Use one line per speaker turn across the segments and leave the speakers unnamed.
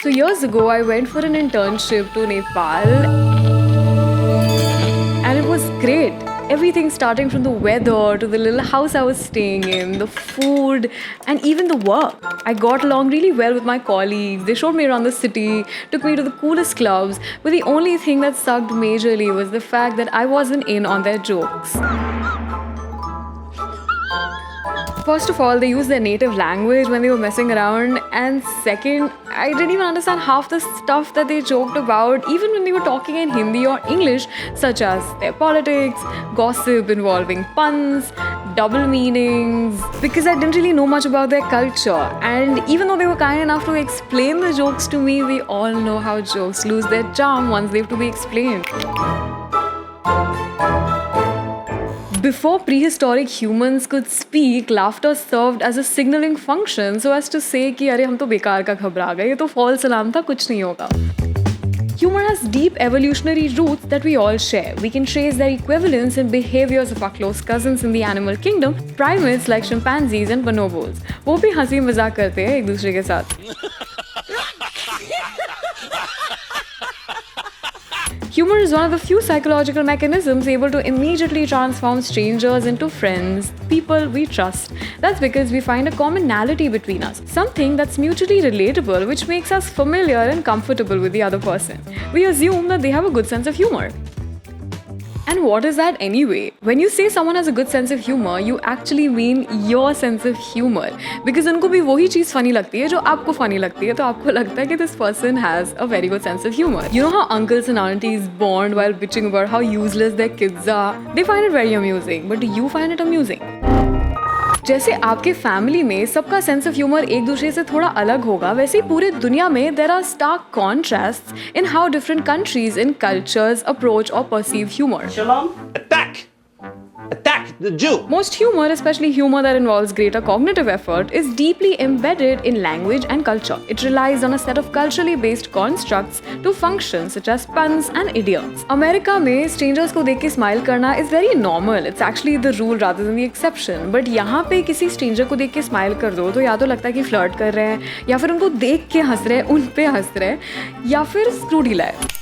So years ago, I went for an internship to Nepal and it was great. Everything starting from the weather to the little house I was staying in, the food, and even the work. I got along really well with my colleagues. They showed me around the city, took me to the coolest clubs, but the only thing that sucked majorly was the fact that I wasn't in on their jokes. First of all, they used their native language when they were messing around, and second, I didn't even understand half the stuff that they joked about, even when they were talking in Hindi or English, such as their politics, gossip involving puns, double meanings, because I didn't really know much about their culture. And even though they were kind enough to explain the jokes to me, we all know how jokes lose their charm once they have to be explained. Before prehistoric humans could speak, laughter served as a signaling function so as to say कि अरे हम तो बेकार का घबरा गए, ये तो false alarm था, कुछ नहीं होगा. Humor has deep evolutionary roots that we all share. We can trace their equivalents in behaviors of our close cousins in the animal kingdom, primates like chimpanzees and bonobos. वो भी हंसी मजाक करते हैं एक दूसरे के साथ. Humor is one of the few psychological mechanisms able to immediately transform strangers into friends, people we trust. That's because we find a commonality between us, something that's mutually relatable, which makes us familiar and comfortable with the other person. We assume that they have a good sense of humor. And what is that anyway? When you say someone has a good sense of humor, you actually mean your sense of humor. Because उनको भी वही चीज़ funny लगती है जो आपको funny लगती है, तो आपको लगता है कि this person has a very good sense of humor. You know how uncles and aunties bond while bitching about how useless their kids are? They find it very amusing, but do you find it amusing? जैसे आपके family में सबका sense of humour एक दूसरे से थोड़ा अलग होगा, वैसे ही पूरे दुनिया में there are stark contrasts in how different countries in cultures approach और perceive humour.
Attack the Jew!
Most humor, especially humor that involves greater cognitive effort, is deeply embedded in language and culture. It relies on a set of culturally based constructs to function, such as puns and idioms. America में strangers को देख के smile करना is very normal. It's actually the rule rather than the exception. But यहाँ पे किसी stranger को देख के smile कर दो, तो या तो लगता है कि flirt कर रहे हैं, या फिर उनको देख के हंस रहे हैं, उन पे हंस रहे हैं, या फिर screw ढीला है.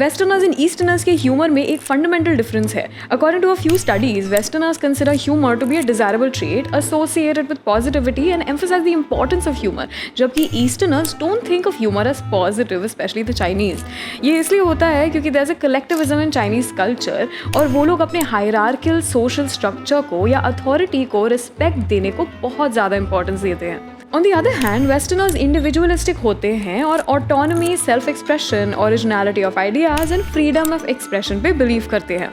Westerners and Easterners के humor में एक fundamental difference है. According to a few studies, Westerners consider humor to be a desirable trait associated with positivity and emphasize the importance of humor, जबकि Easterners don't think of humor as positive, especially the Chinese. ये इसलिए होता है क्योंकि there's a collectivism in Chinese culture और वो लोग अपने hierarchical social structure को या authority को respect देने को बहुत ज़्यादा importance देते हैं. On the other hand, Westerners individualistic होते हैं और autonomy, self-expression, originality of ideas and freedom of expression पे believe करते हैं.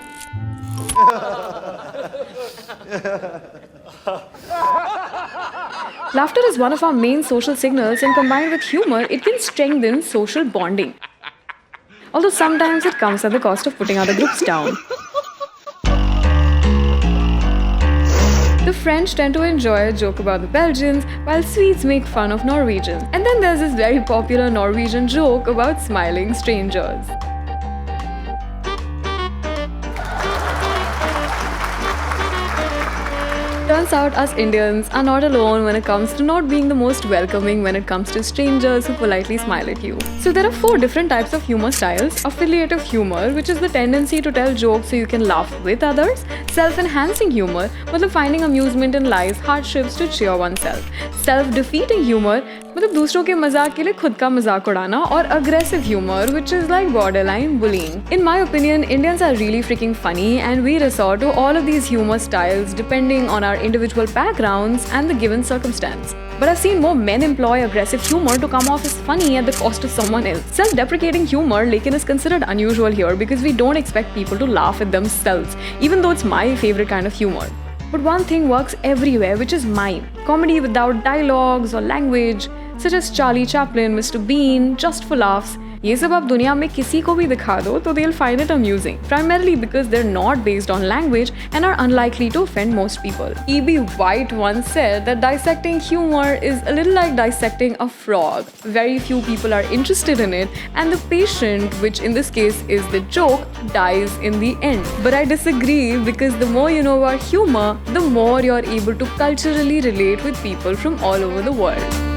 Laughter is one of our main social signals, and combined with humor, it can strengthen social bonding. Although sometimes it comes at the cost of putting other groups down. The French tend to enjoy a joke about the Belgians, while Swedes make fun of Norwegians. And then there's this very popular Norwegian joke about smiling strangers. Turns out us Indians are not alone when it comes to not being the most welcoming when it comes to strangers who politely smile at you. So there are 4 different types of humor styles. Affiliative humor, which is the tendency to tell jokes so you can laugh with others. Self-enhancing humor, मतलब finding amusement in life's hardships to cheer oneself. Self-defeating humor, मतलब दूसरों के मजाक के लिए खुद का मजाक उड़ाना. और aggressive humor, which is like borderline bullying. In my opinion, Indians are really freaking funny and we resort to all of these humor styles depending on our individual backgrounds and the given circumstance. But I've seen more men employ aggressive humor to come off as funny at the cost of someone else. Self-deprecating humor, lekin, is considered unusual here because we don't expect people to laugh at themselves, even though it's my favorite kind of humor. But one thing works everywhere, which is mime. Comedy without dialogues or language, such as Charlie Chaplin, Mr. Bean, just for laughs. ये सब आप दुनिया में किसी को भी दिखा दो तो they'll find it amusing, primarily because they're not based on language and are unlikely to offend most people. E.B. White once said that dissecting humor is a little like dissecting a frog. Very few people are interested in it, and the patient, which in this case is the joke, dies in the end. But I disagree, because the more you know about humor, the more you're able to culturally relate with people from all over the world.